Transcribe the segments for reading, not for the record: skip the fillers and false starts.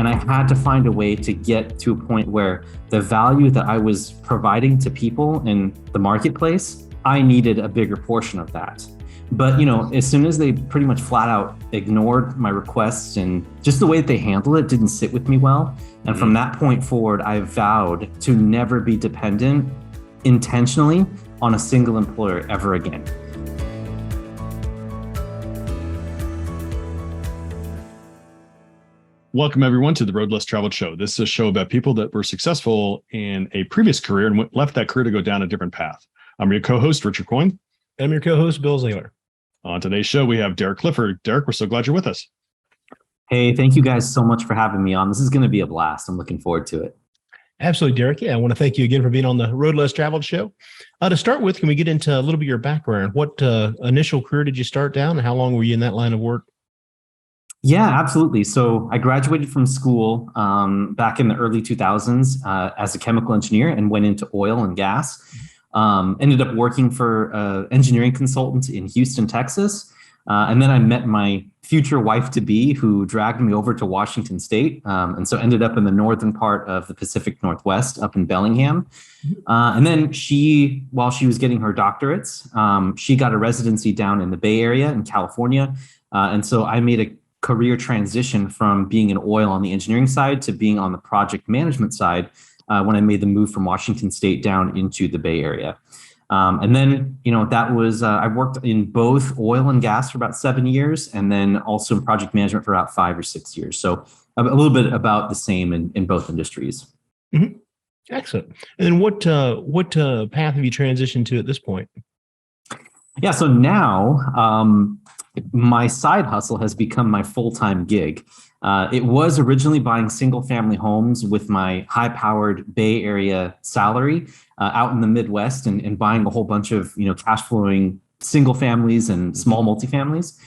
And I had to find a way to get to a point where the value that I was providing to people in the marketplace, I needed a bigger portion of that. But, as soon as they pretty much flat out ignored my requests and just the way that they handled it didn't sit with me well. And from that point forward, I vowed to never be dependent intentionally on a single employer ever again. Welcome, everyone, to the Road Less Traveled Show. This is a show about people that were successful in a previous career and left that career to go down a different path. I'm your co-host, Richard Coyne. And I'm your co-host, Bill Zahller. On today's show, we have Derek Clifford. Derek, we're so glad you're with us. Hey, thank you guys so much for having me on. This is going to be a blast. I'm looking forward to it. Absolutely, Derek. Yeah, I want to thank you again for being on the Road Less Traveled Show. To start with, can we get into a little bit of your background? What initial career did you start down, and how long were you in that line of work? Yeah, absolutely. So I graduated from school back in the early 2000s as a chemical engineer and went into oil and gas. Ended up working for an engineering consultant in Houston, Texas. And then I met my future wife-to-be who dragged me over to Washington State. And so ended up in the northern part of the Pacific Northwest up in Bellingham. And then while she was getting her doctorates, she got a residency down in the Bay Area in California. And so I made a career transition from being in oil on the engineering side to being on the project management side when I made the move from Washington State down into the Bay Area. And then, that was, I worked in both oil and gas for about 7 years, and then also in project management for about 5 or 6 years. So a little bit about the same in both industries. Mm-hmm. Excellent. And then what path have you transitioned to at this point? Yeah, so now my side hustle has become my full-time gig. It was originally buying single-family homes with my high-powered Bay Area salary out in the Midwest and buying a whole bunch of cash-flowing single families and small multifamilies.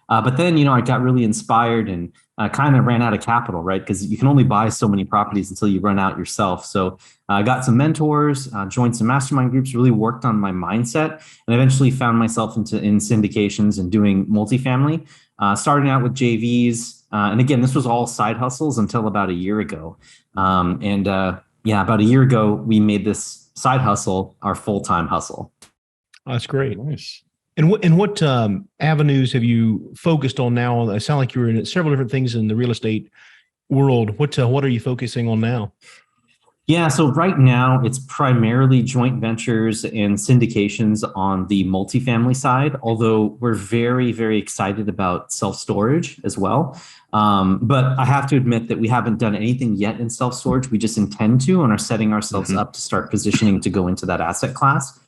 But then I got really inspired and kind of ran out of capital, right? Because you can only buy so many properties until you run out yourself. So I got some mentors, joined some mastermind groups, really worked on my mindset, and eventually found myself in syndications and doing multifamily, starting out with JVs. And again, this was all side hustles until about a year ago. About a year ago, we made this side hustle our full-time hustle. That's great. Nice. And what avenues have you focused on now? It sounds like you were in several different things in the real estate world. What are you focusing on now? Yeah, so right now it's primarily joint ventures and syndications on the multifamily side, although we're very, very excited about self-storage as well. But I have to admit that we haven't done anything yet in self-storage. We just intend to and are setting ourselves up to start positioning to go into that asset class.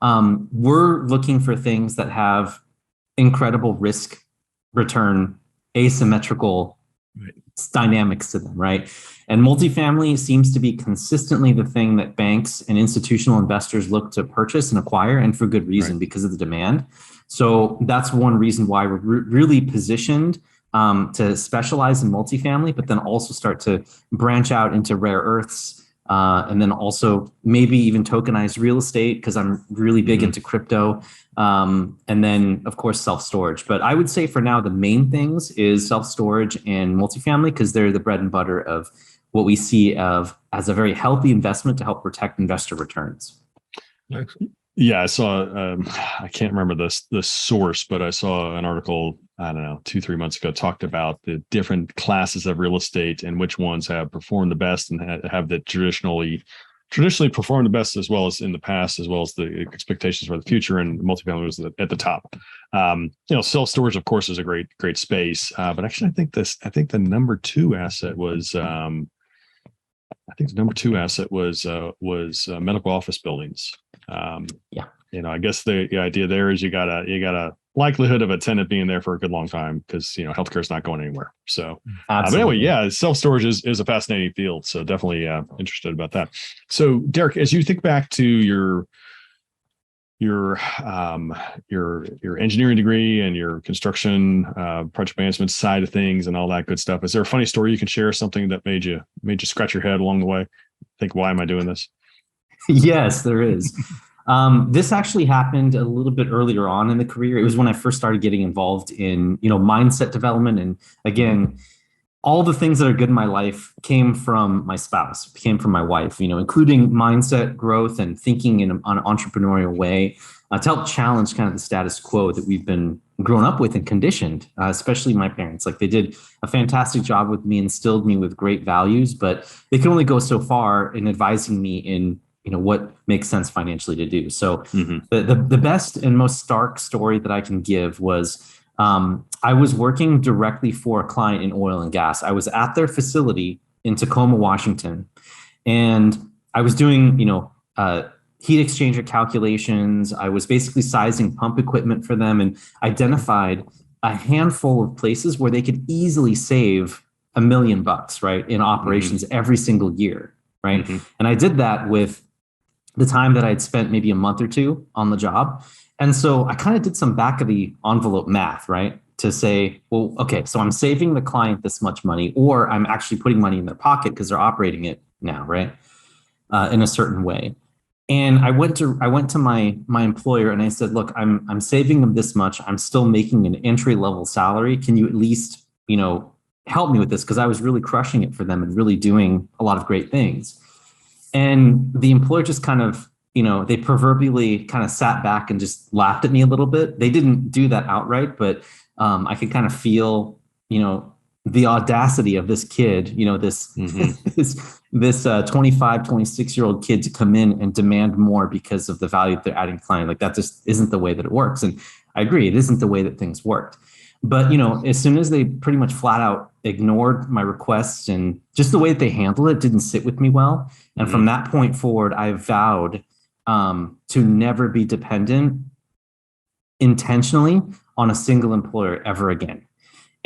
We're looking for things that have incredible risk return, asymmetrical dynamics to them, right? And multifamily seems to be consistently the thing that banks and institutional investors look to purchase and acquire, and for good reason, because of the demand. So that's one reason why we're really positioned to specialize in multifamily, but then also start to branch out into rare earths, and then also maybe even tokenized real estate, because I'm really big into crypto. And then, of course, self-storage. But I would say for now, the main things is self-storage and multifamily, because they're the bread and butter of what we see as a very healthy investment to help protect investor returns. Yeah, I saw, I can't remember the source, but I saw an article, I don't know, 2-3 months ago, talked about the different classes of real estate and which ones have performed the best and have the traditionally performed the best, as well as in the past, as well as the expectations for the future. And multifamily was at the top. Self-storage, of course, is a great space. But actually, I think the number two asset was, medical office buildings. I guess the idea there is you got a likelihood of a tenant being there for a good long time, because healthcare is not going anywhere. So, but anyway, self-storage is a fascinating field. So definitely interested about that. So Derek, as you think back to your engineering degree and your construction project management side of things and all that good stuff, is there a funny story you can share? Something that made you scratch your head along the way? Think, why am I doing this? Yes, there is. This actually happened a little bit earlier on in the career. It was when I first started getting involved in, mindset development. And again, all the things that are good in my life came from my spouse, came from my wife, including mindset growth and thinking in an entrepreneurial way to help challenge kind of the status quo that we've been grown up with and conditioned, especially my parents. Like they did a fantastic job with me, instilled me with great values, but they can only go so far in advising me in what makes sense financially to do. So the best and most stark story that I can give was I was working directly for a client in oil and gas. I was at their facility in Tacoma, Washington, and I was doing, heat exchanger calculations. I was basically sizing pump equipment for them and identified a handful of places where they could easily save $1 million, right, in operations every single year, right? And I did that with the time that I'd spent maybe a month or two on the job. And so I kind of did some back of the envelope math, right? To say, well, okay, so I'm saving the client this much money, or I'm actually putting money in their pocket because they're operating it now, right? In a certain way. And I went to my employer and I said, look, I'm saving them this much. I'm still making an entry level salary. Can you at least, help me with this? Because I was really crushing it for them and really doing a lot of great things. And the employer just kind of, they proverbially kind of sat back and just laughed at me a little bit. They didn't do that outright, but I could kind of feel, the audacity of this kid, this 25, 26-year-old kid to come in and demand more because of the value that they're adding to client. Like that just isn't the way that it works. And I agree, it isn't the way that things worked. But, as soon as they pretty much flat out ignored my requests and just the way that they handled it didn't sit with me well. And from that point forward, I vowed to never be dependent intentionally on a single employer ever again.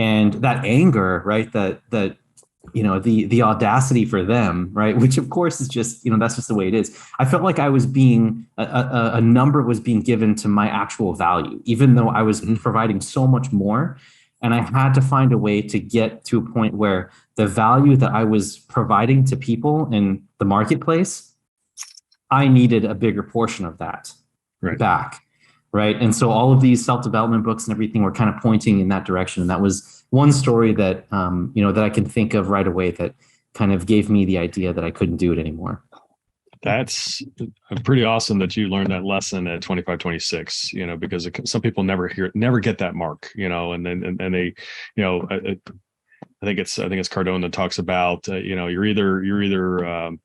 And that anger, right, that the audacity for them, right, which of course is just, that's just the way it is. I felt like I was being, a number was being given to my actual value, even though I was providing so much more. And I had to find a way to get to a point where the value that I was providing to people in the marketplace, I needed a bigger portion of that back. Right. And so all of these self-development books and everything were kind of pointing in that direction. And that was one story that, that I can think of right away that kind of gave me the idea that I couldn't do it anymore. That's pretty awesome that you learned that lesson at 25, 26, because some people never get that mark, and they, I think it's Cardone that talks about, you're either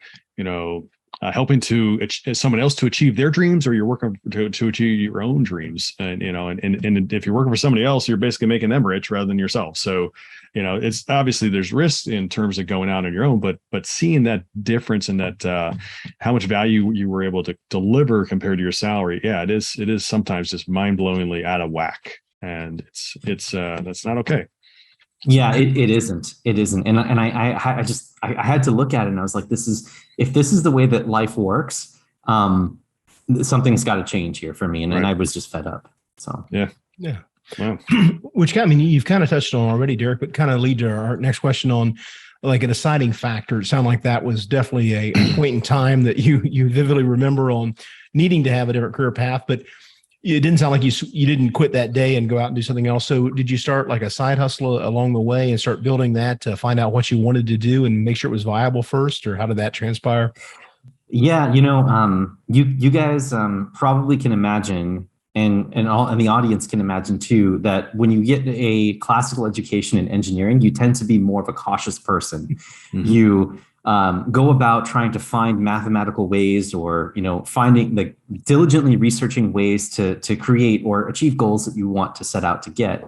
helping to someone else to achieve their dreams, or you're working to achieve your own dreams. And if you're working for somebody else, you're basically making them rich rather than yourself. So, it's obviously there's risks in terms of going out on your own, but seeing that difference in that, how much value you were able to deliver compared to your salary. Yeah, it is sometimes just mind-blowingly out of whack, and it's that's not okay. Yeah, it isn't. It isn't. And I had to look at it and I was like, if this is the way that life works, something's got to change here for me. And I was just fed up. So, yeah. Wow. Which you've kind of touched on already, Derek, but kind of lead to our next question on like a deciding factor. It sounded like that was definitely a point in time that you vividly remember on needing to have a different career path, but it didn't sound like you didn't quit that day and go out and do something else. So did you start like a side hustle along the way and start building that to find out what you wanted to do and make sure it was viable first, or how did that transpire? Yeah, you guys probably can imagine, and the audience can imagine too, that when you get a classical education in engineering, you tend to be more of a cautious person. You go about trying to find mathematical ways, or finding diligently researching ways to create or achieve goals that you want to set out to get.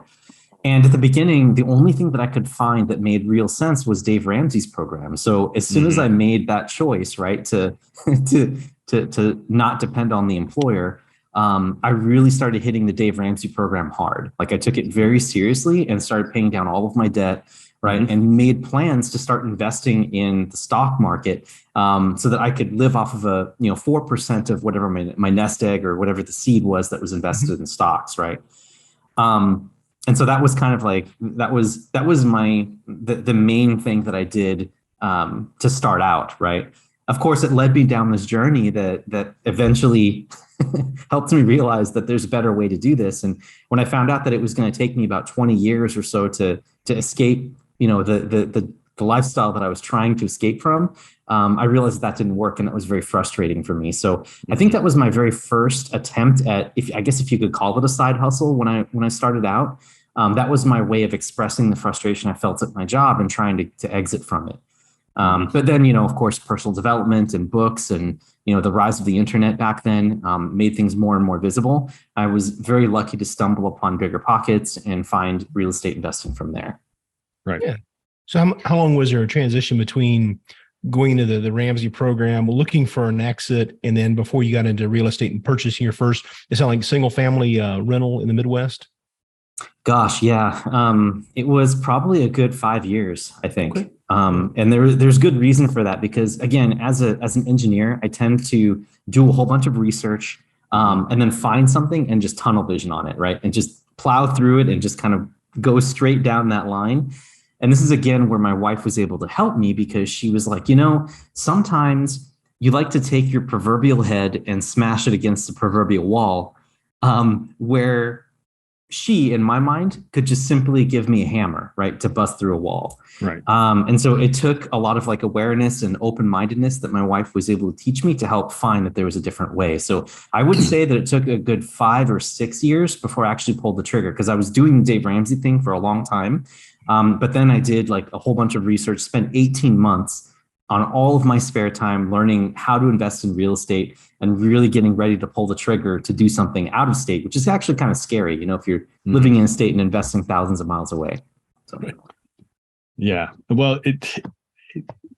And at the beginning, the only thing that I could find that made real sense was Dave Ramsey's program. So as soon as I made that choice, right, to not depend on the employer, I really started hitting the Dave Ramsey program hard. Like I took it very seriously and started paying down all of my debt, right, and made plans to start investing in the stock market, so that I could live off of 4% of whatever my nest egg or whatever the seed was that was invested in stocks, right. And so that was kind of like that was the main thing that I did to start out, right. Of course, it led me down this journey that eventually helped me realize that there's a better way to do this. And when I found out that it was going to take me about 20 years or so to escape the lifestyle that I was trying to escape from, I realized that didn't work, and that was very frustrating for me. So I think that was my very first attempt at, if you could call it a side hustle when I started out. That was my way of expressing the frustration I felt at my job and trying to exit from it. But then, of course, personal development and books and, the rise of the internet back then made things more and more visible. I was very lucky to stumble upon Bigger Pockets and find real estate investing from there. Right. Yeah. So how long was there a transition between going into the Ramsey program, looking for an exit, and then before you got into real estate and purchasing your first, it sounded like single family rental in the Midwest? Gosh, yeah. It was probably a good 5 years, I think. Okay. And there's good reason for that because, again, as an engineer, I tend to do a whole bunch of research and then find something and just tunnel vision on it, right? And just plow through it and just kind of go straight down that line. And this is, again, where my wife was able to help me because she was like, sometimes you like to take your proverbial head and smash it against the proverbial wall, where she, in my mind, could just simply give me a hammer, right, to bust through a wall. Right. And so it took a lot of like awareness and open-mindedness that my wife was able to teach me to help find that there was a different way. So I would say that it took a good 5 or 6 years before I actually pulled the trigger because I was doing the Dave Ramsey thing for a long time. But then I did like a whole bunch of research, spent 18 months on all of my spare time learning how to invest in real estate and really getting ready to pull the trigger to do something out of state, which is actually kind of scary, if you're living in a state and investing thousands of miles away. So. Yeah. Well,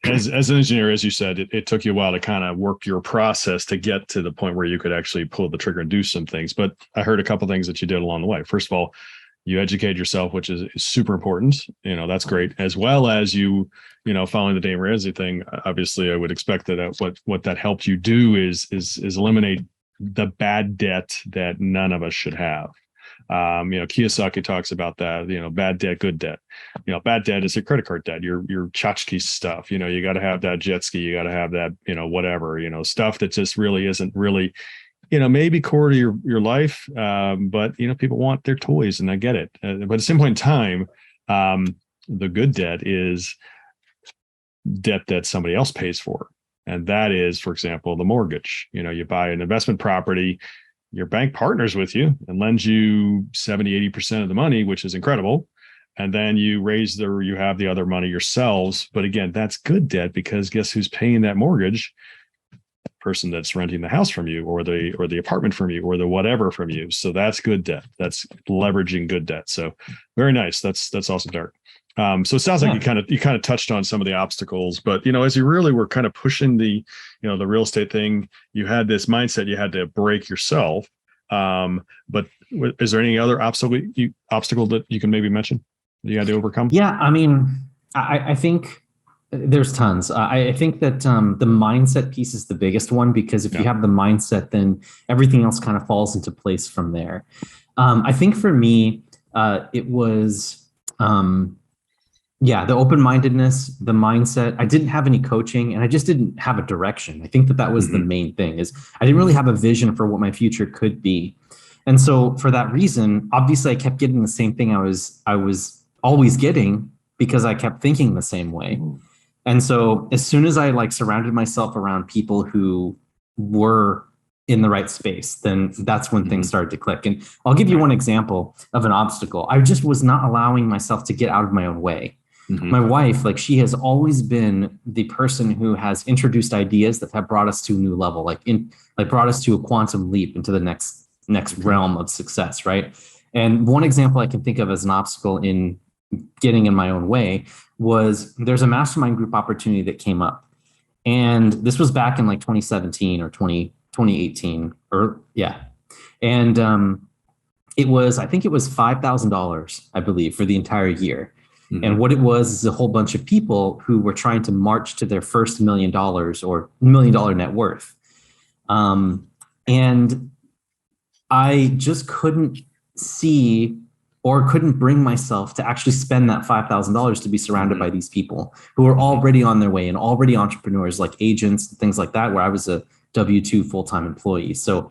as an engineer, as you said, it took you a while to kind of work your process to get to the point where you could actually pull the trigger and do some things. But I heard a couple of things that you did along the way. First of all, you educate yourself, which is super important. That's great. As well as following the Dave Ramsey thing. Obviously, I would expect that what that helped you do is eliminate the bad debt that none of us should have. Kiyosaki talks about that. Bad debt, good debt. Bad debt is a credit card debt. Your tchotchke stuff. You got to have that jet ski. You got to have that. Whatever. Stuff that just really isn't really. Maybe core to your life, but people want their toys, and I get it. But at the same point in time, the good debt is debt that somebody else pays for, and that is, for example, the mortgage. You buy an investment property, your bank partners with you and lends you 70-80% of the money, which is incredible, and then you have the other money yourselves. But again, that's good debt because guess who's paying that mortgage? Person that's renting the house from you or the apartment from you or the whatever from you. So that's good debt. That's leveraging good debt. So very nice. That's awesome, Derek. So it sounds like you kind of touched on some of the obstacles, but as you really were kind of pushing the real estate thing, you had this mindset you had to break yourself. But is there any other obstacle that you can maybe mention that you had to overcome? Yeah, I mean, I think there's tons. I think that the mindset piece is the biggest one because if you have the mindset, then everything else kind of falls into place from there. I think for me, it was, the open-mindedness, the mindset. I didn't have any coaching and I just didn't have a direction. I think that was the main thing is I didn't really have a vision for what my future could be. And so for that reason, obviously I kept getting the same thing I was always getting because I kept thinking the same way. And so as soon as I surrounded myself around people who were in the right space, then that's when things started to click. And I'll give you one example of an obstacle. I just was not allowing myself to get out of my own way. My wife, she has always been the person who has introduced ideas that have brought us to a new level, brought us to a quantum leap into the next realm of success, right? And one example I can think of as an obstacle in getting in my own way was there's a mastermind group opportunity that came up. And this was back in 2017 or 2018 And I think it was $5,000, I believe, for the entire year. And what it was is a whole bunch of people who were trying to march to their first $1 million or $1 million net worth. And I just couldn't see or couldn't bring myself to actually spend that $5,000 to be surrounded by these people who are already on their way and already entrepreneurs like agents and things like that, where I was a W-2 full-time employee. So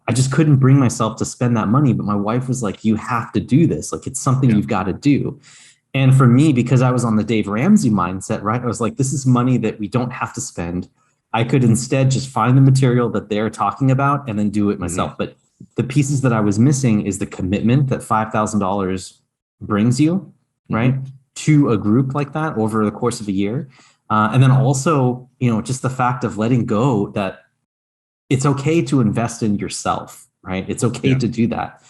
I just couldn't bring myself to spend that money. But my wife was like, you have to do this. It's something you've got to do. And for me, because I was on the Dave Ramsey mindset, right? I was like, this is money that we don't have to spend. I could instead just find the material that they're talking about and then do it myself. But the pieces that I was missing is the commitment that $5,000 brings you, right, to a group like that over the course of a year. And then also, just the fact of letting go that it's okay to invest in yourself, right? It's okay to do that.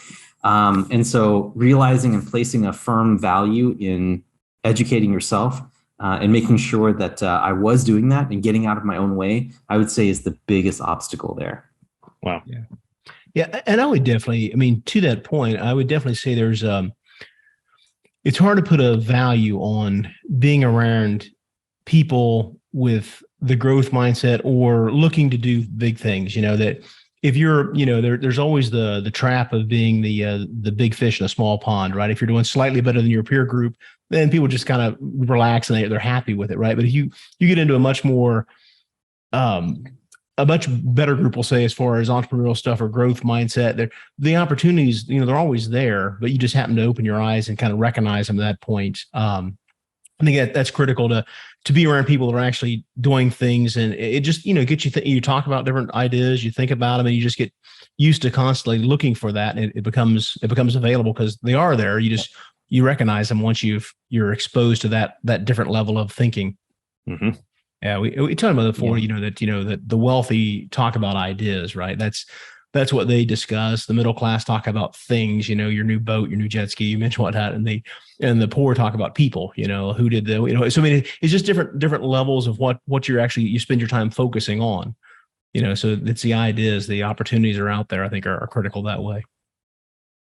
And so realizing and placing a firm value in educating yourself and making sure that I was doing that and getting out of my own way, I would say is the biggest obstacle there. Wow. Yeah. Yeah. And I would definitely, to that point, I would definitely say it's hard to put a value on being around people with the growth mindset or looking to do big things, that if you're, there's always the trap of being the big fish in a small pond, right? If you're doing slightly better than your peer group, then people just kind of relax and they're happy with it, right? But if you get into a much more, a much better group, we'll say, as far as entrepreneurial stuff or growth mindset, the opportunities, they're always there, but you just happen to open your eyes and kind of recognize them at that point. I think that's critical to be around people that are actually doing things, and it just gets you. You talk about different ideas, you think about them, and you just get used to constantly looking for that, and it becomes available because they are there. You recognize them once you're exposed to that different level of thinking. Mm-hmm. Yeah, we talked about before. That the wealthy talk about ideas, right? That's what they discuss. The middle class talk about things, your new boat, your new jet ski, you mentioned what that, and the poor talk about people, who did so I mean, it's just different levels of what you spend your time focusing on, so it's the ideas, the opportunities are out there, I think are critical that way.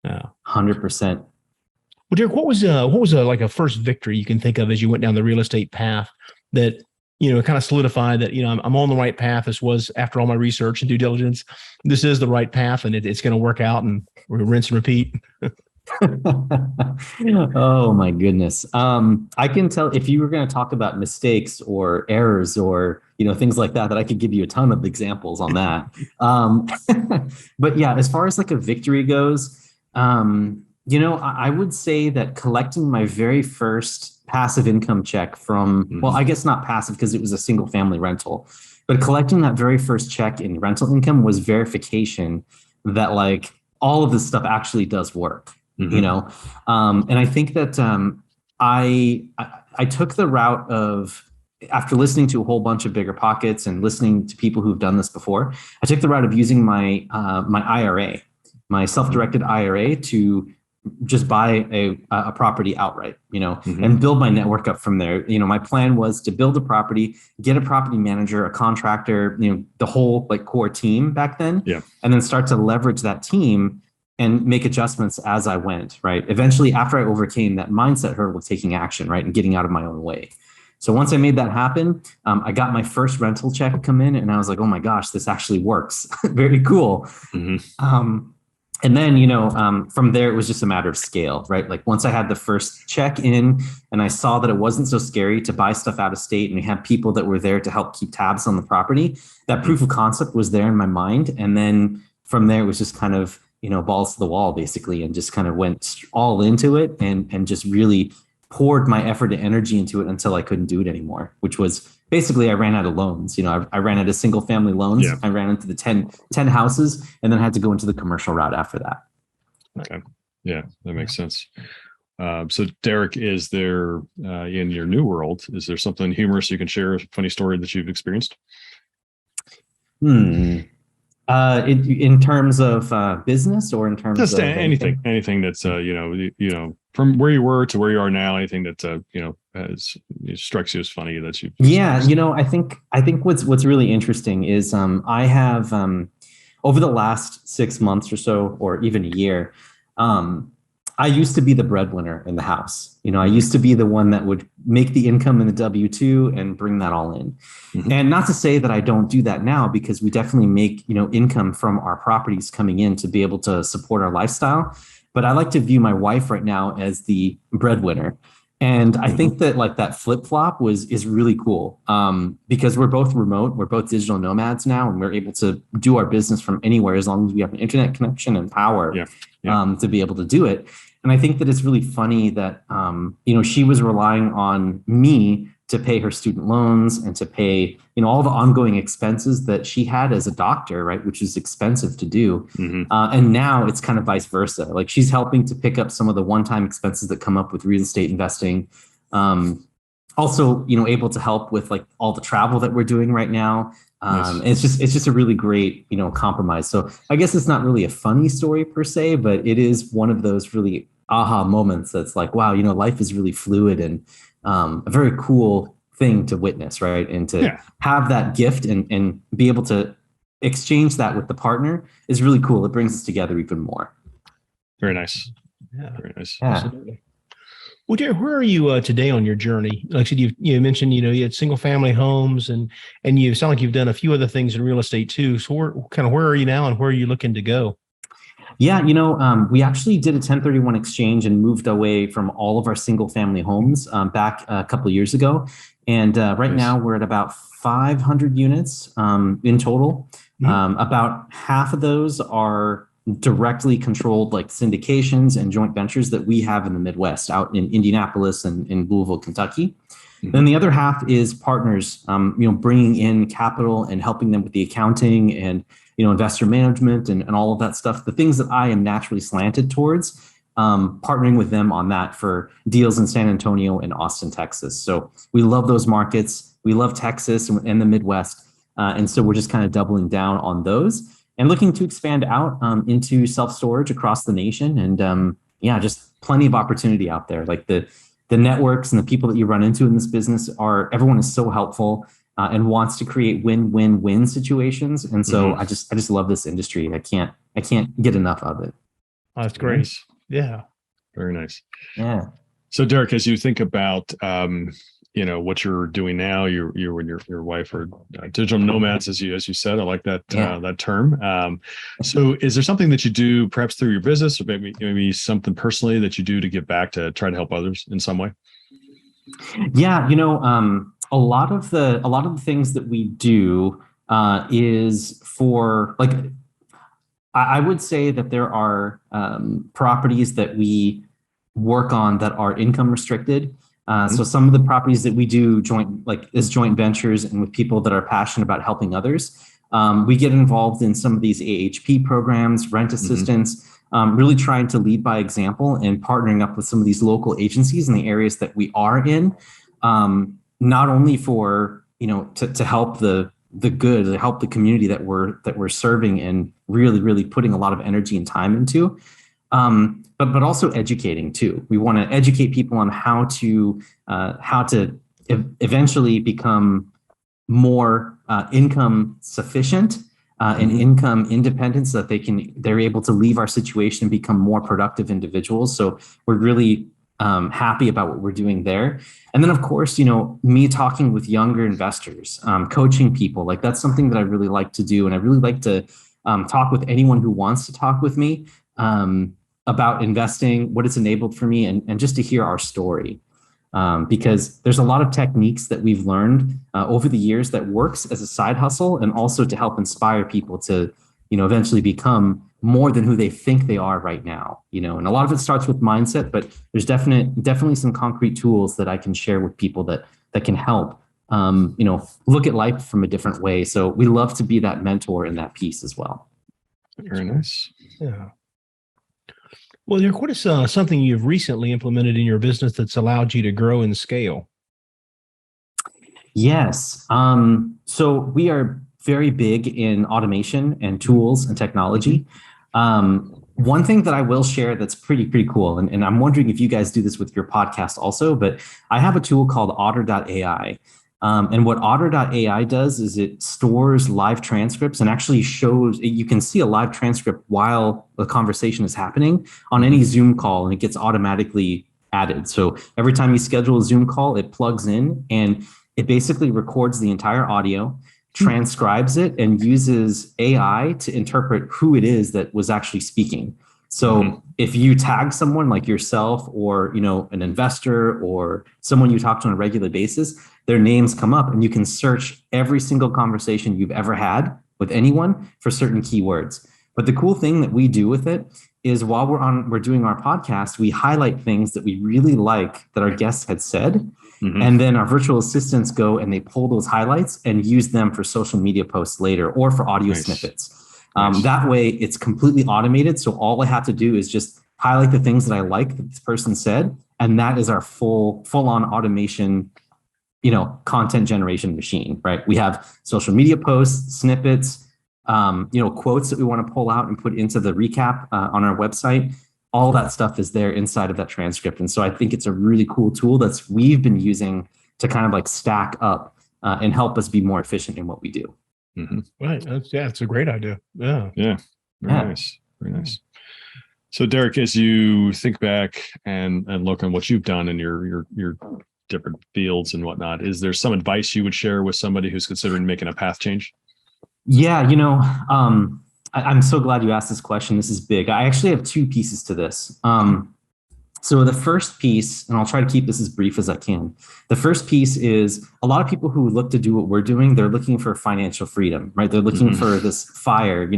100%. Well, Derek, what was like a first victory you can think of as you went down the real estate path that, kind of solidified that, I'm on the right path. This was, after all my research and due diligence, this is the right path, and it's going to work out, and we're going to rinse and repeat. Oh my goodness. I can tell, if you were going to talk about mistakes or errors or, things like that I could give you a ton of examples on that. But yeah, as far as like a victory goes, I would say that collecting my very first passive income check from, well, I guess not passive because it was a single family rental, but collecting that very first check in rental income was verification that like all of this stuff actually does work, and I think that I took the route of, after listening to a whole bunch of Bigger Pockets and listening to people who've done this before, I took the route of using my IRA, my self-directed IRA, to just buy a property outright, and build my network up from there. My plan was to build a property, get a property manager, a contractor, the whole like core team back then, and then start to leverage that team and make adjustments as I went, right? Eventually, after I overcame that mindset hurdle of taking action, right, and getting out of my own way. So once I made that happen, I got my first rental check come in, and I was like, oh my gosh, this actually works. Very cool. And then, from there, it was just a matter of scale, right? Like once I had the first check in and I saw that it wasn't so scary to buy stuff out of state, and we had people that were there to help keep tabs on the property, that proof of concept was there in my mind. And then from there, it was just kind of, balls to the wall, basically, and just kind of went all into it and just really poured my effort and energy into it until I couldn't do it anymore, which was basically I ran out of loans. I ran out of single family loans. I ran into the 10 houses and then had to go into the commercial route after that. Okay. Yeah, that makes sense. So Derek, is there, in your new world, is there something humorous you can share, a funny story that you've experienced? In terms of business, or in terms just of anything that's from where you were to where you are now, anything that strikes you as funny that you I think what's really interesting is I have over the last 6 months or so, or even a year, I used to be the breadwinner in the house. I used to be the one that would make the income in the W-2 and bring that all in. And not to say that I don't do that now, because we definitely make, income from our properties coming in to be able to support our lifestyle. But I like to view my wife right now as the breadwinner. And I think that like that flip-flop is really cool, because we're both remote, we're both digital nomads now, and we're able to do our business from anywhere as long as we have an internet connection and power to be able to do it. And I think that it's really funny that, she was relying on me to pay her student loans and to pay, all the ongoing expenses that she had as a doctor, right, which is expensive to do. Mm-hmm. And now it's kind of vice versa. Like she's helping to pick up some of the one-time expenses that come up with real estate investing. Also, able to help with like all the travel that we're doing right now. Nice. It's just a really great, compromise. So I guess it's not really a funny story per se, but it is one of those really aha moments that's like, wow, life is really fluid and a very cool thing to witness, right? And to have that gift and be able to exchange that with the partner is really cool. It brings us together even more. Very nice. Yeah. Very nice. Yeah. Absolutely. Well, Derek, where are you today on your journey? Like I said, you mentioned, you had single family homes and you sound like you've done a few other things in real estate too. So where are you now and where are you looking to go? Yeah, we actually did a 1031 exchange and moved away from all of our single family homes back a couple of years ago. And right now we're at about 500 units in total. Mm-hmm. About half of those are directly controlled like syndications and joint ventures that we have in the Midwest, out in Indianapolis and in Louisville, Kentucky. Mm-hmm. Then the other half is partners, bringing in capital and helping them with the accounting and investor management and all of that stuff, the things that I am naturally slanted towards, partnering with them on that for deals in San Antonio and Austin, Texas. So we love those markets. We love Texas and the Midwest. And so we're just kind of doubling down on those and looking to expand out into self-storage across the nation. And just plenty of opportunity out there. Like the networks and the people that you run into in this business everyone is so helpful. And wants to create win-win-win situations, and so mm-hmm. I just love this industry. I can't get enough of it. Oh, that's great. Nice. Yeah, very nice. Yeah. So, Derek, as you think about what you're doing now, you and your wife are digital nomads, as you said. I like that that term. So, is there something that you do, perhaps through your business, or maybe something personally that you do to give back to try to help others in some way? Yeah, a lot of the things that we do is for like, I would say that there are properties that we work on that are income restricted. So some of the properties that we do joint ventures and with people that are passionate about helping others, we get involved in some of these AHP programs, rent assistance, really trying to lead by example and partnering up with some of these local agencies in the areas that we are in. Not only for, to help the good, to help the community that we're serving and really, really putting a lot of energy and time into, but also educating too. We want to educate people on how to eventually become more income sufficient and income independent, so that they're able to leave our situation and become more productive individuals. So we're really happy about what we're doing there. And then, of course, me talking with younger investors, coaching people, like that's something that I really like to do. And I really like to talk with anyone who wants to talk with me about investing, what it's enabled for me, and just to hear our story. Because there's a lot of techniques that we've learned over the years that works as a side hustle and also to help inspire people to, eventually become more than who they think they are right now, and a lot of it starts with mindset, but there's definitely some concrete tools that I can share with people that can help, look at life from a different way. So we love to be that mentor in that piece as well. Very nice. Yeah. Well, Derek, what is something you've recently implemented in your business that's allowed you to grow and scale? Yes. So we are very big in automation and tools and technology. One thing that I will share that's pretty cool, and I'm wondering if you guys do this with your podcast also, but I have a tool called Otter.ai. And what Otter.ai does is it stores live transcripts and actually shows, you can see a live transcript while the conversation is happening on any Zoom call, and it gets automatically added. So every time you schedule a Zoom call, it plugs in and it basically records the entire audio, transcribes it, and uses AI to interpret who it is that was actually speaking. So if you tag someone like yourself or, an investor or someone you talk to on a regular basis, their names come up and you can search every single conversation you've ever had with anyone for certain keywords. But the cool thing that we do with it is while we're doing our podcast, we highlight things that we really like that our guests had said. And then our virtual assistants go and they pull those highlights and use them for social media posts later or for audio snippets. That way it's completely automated. So all I have to do is just highlight the things that I like that this person said. And that is our full on automation, content generation machine, right? We have social media posts, snippets, quotes that we want to pull out and put into the recap on our website. All that stuff is there inside of that transcript. And so I think it's a really cool tool we've been using to kind of like stack up and help us be more efficient in what we do. Right. It's a great idea. Yeah. Very nice. Very nice. So Derek, as you think back and look on what you've done in your different fields and whatnot, is there some advice you would share with somebody who's considering making a path change? Yeah, I'm so glad you asked this question. This is big. I actually have two pieces to this. So the first piece, and I'll try to keep this as brief as I can. The first piece is a lot of people who look to do what we're doing, they're looking for financial freedom, right? They're looking for this FIRE,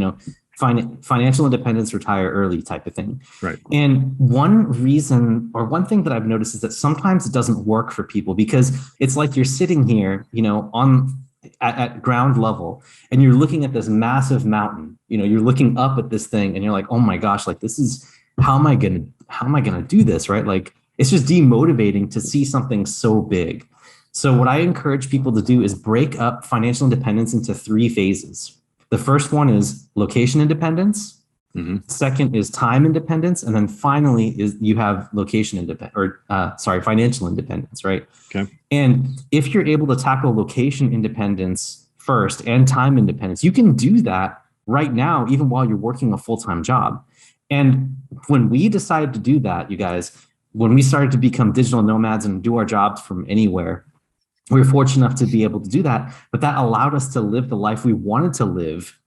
financial independence, retire early type of thing. Right. And one reason or one thing that I've noticed is that sometimes it doesn't work for people because it's like you're sitting here, at ground level and you're looking at this massive mountain, you're looking up at this thing and you're like, oh my gosh, like this is, how am I going to do this? Right. Like it's just demotivating to see something so big. So what I encourage people to do is break up financial independence into 3 phases. The first one is location independence. Second is time independence. And then finally is you have location independence financial independence, right? Okay. And if you're able to tackle location independence first and time independence, you can do that right now, even while you're working a full-time job. And when we decided to do that, you guys, when we started to become digital nomads and do our jobs from anywhere, we were fortunate enough to be able to do that. But that allowed us to live the life we wanted to live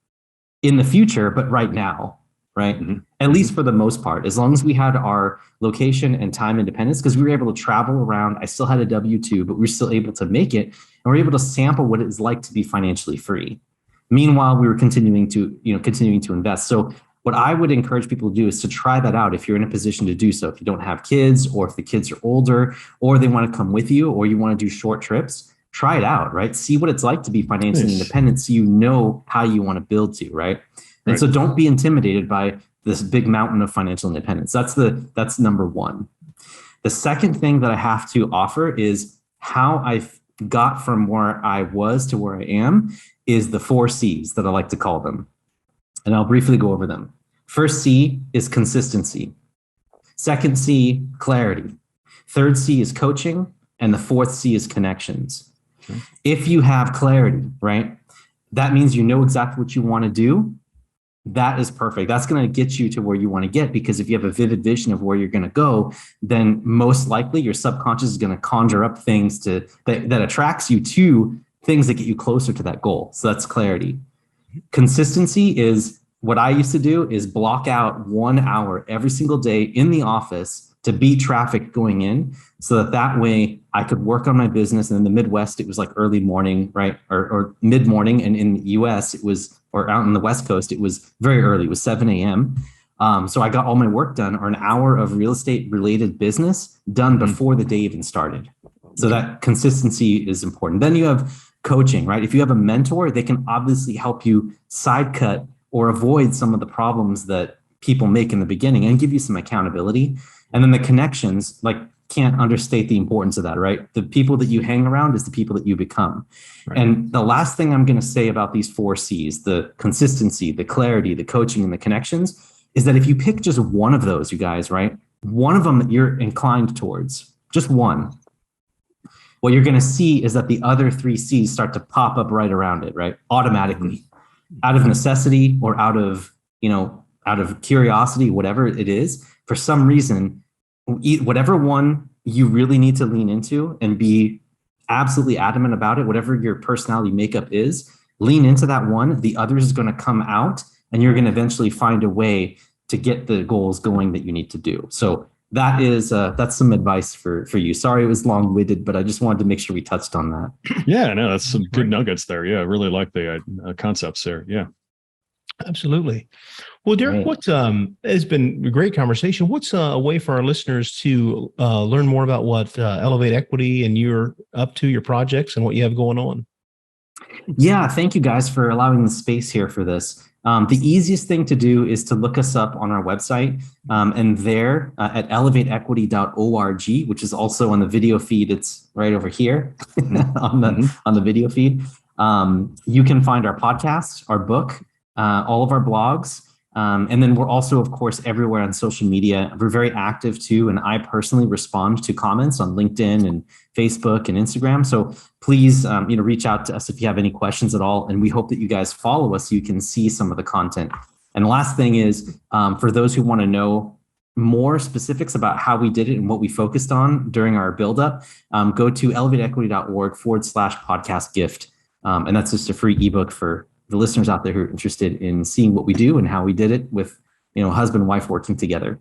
in the future, but right now. Right. At least for the most part, as long as we had our location and time independence, because we were able to travel around. I still had a W-2, but we were still able to make it. And we're able to sample what it is like to be financially free. Meanwhile, we were continuing to invest. So what I would encourage people to do is to try that out if you're in a position to do so. If you don't have kids or if the kids are older or they want to come with you or you want to do short trips, try it out, right? See what it's like to be financially independent so you know how you want to build to, right? And so don't be intimidated by this big mountain of financial independence. That's number one. The second thing that I have to offer is how I got from where I was to where I am is the 4 C's that I like to call them. And I'll briefly go over them. First C is consistency. Second C, clarity. Third C is coaching. And the fourth C is connections. Okay. If you have clarity, right, that means you know exactly what you want to do. That is perfect. That's going to get you to where you want to get, because if you have a vivid vision of where you're going to go, then most likely your subconscious is going to conjure up things that attracts you to things that get you closer to that goal. So that's clarity. Consistency is what I used to do is block out 1 hour every single day in the office to beat traffic going in, so that way I could work on my business. And in the Midwest, it was like early morning, right? Or mid-morning. And in the US, it was, or out on the West Coast, it was very early. It was 7 a.m. So I got all my work done, or an hour of real estate related business done before the day even started. So that consistency is important. Then you have coaching, right? If you have a mentor, they can obviously help you side cut or avoid some of the problems that people make in the beginning and give you some accountability. And then the connections, like, can't understate the importance of that, right? The people that you hang around is the people that you become. Right. And the last thing I'm going to say about these 4 C's, the consistency, the clarity, the coaching, and the connections, is that if you pick just one of those, you guys, right? One of them that you're inclined towards, just one, what you're going to see is that the other 3 C's start to pop up right around it, right? Automatically, out of necessity or out of curiosity, whatever it is, for some reason, whatever one you really need to lean into and be absolutely adamant about it, whatever your personality makeup is, lean into that one. The others is going to come out, and you're going to eventually find a way to get the goals going that you need to do. So that is that's some advice for you. Sorry, it was long-winded, but I just wanted to make sure we touched on that. Yeah, no, that's some good nuggets there. Yeah, I really like the concepts there. Yeah. Absolutely. Well, Derek, Great. what's it's been a great conversation. What's a way for our listeners to learn more about what Elevate Equity and you're up to, your projects, and what you have going on? Yeah, thank you guys for allowing the space here for this. The easiest thing to do is to look us up on our website, and there at elevateequity.org, which is also on the video feed. It's right over here on the video feed. You can find our podcast, our book, all of our blogs. And then we're also, of course, everywhere on social media. We're very active too. And I personally respond to comments on LinkedIn and Facebook and Instagram. So please, reach out to us if you have any questions at all. And we hope that you guys follow us so you can see some of the content. And the last thing is, for those who want to know more specifics about how we did it and what we focused on during our buildup, go to elevateequity.org/podcast gift. And that's just a free ebook for the listeners out there who are interested in seeing what we do and how we did it with, husband and wife working together.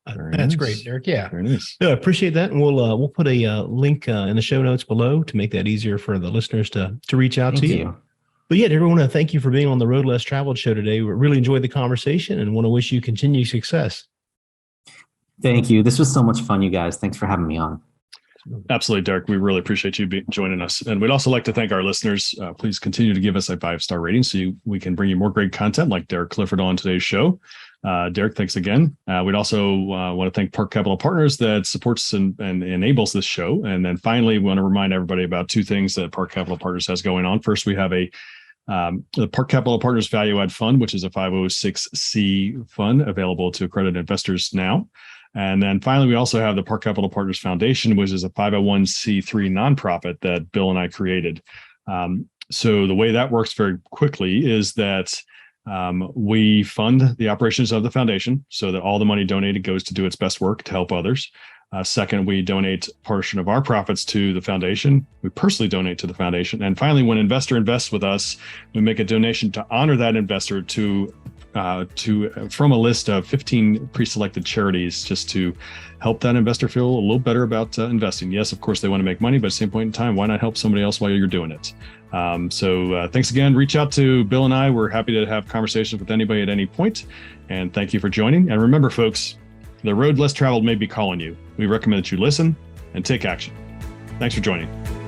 That's great, Derek. Yeah. Very nice. Yeah, appreciate that. And we'll put a link in the show notes below to make that easier for the listeners to reach out to you. But yeah, everyone, I want to thank you for being on the Road Less Traveled show today. We really enjoyed the conversation and want to wish you continued success. Thank you. This was so much fun, you guys. Thanks for having me on. Absolutely, Derek. We really appreciate you joining us. And we'd also like to thank our listeners. Please continue to give us a 5-star rating so we can bring you more great content like Derek Clifford on today's show. Derek, thanks again. We'd also want to thank Park Capital Partners that supports and enables this show. And then finally, we want to remind everybody about 2 things that Park Capital Partners has going on. First, we have the Park Capital Partners Value Add Fund, which is a 506c fund available to accredited investors now. And then finally, we also have the Park Capital Partners Foundation, which is a 501c3 nonprofit that Bill and I created. So the way that works very quickly is that we fund the operations of the foundation so that all the money donated goes to do its best work to help others. Second, we donate a portion of our profits to the foundation. We personally donate to the foundation. And finally, when an investor invests with us, we make a donation to honor that investor from a list of 15 pre-selected charities, just to help that investor feel a little better about investing. Yes, of course, they want to make money, but at the same point in time, why not help somebody else while you're doing it? So thanks again. Reach out to Bill and I. We're happy to have conversations with anybody at any point. And thank you for joining. And remember, folks, the road less traveled may be calling you. We recommend that you listen and take action. Thanks for joining.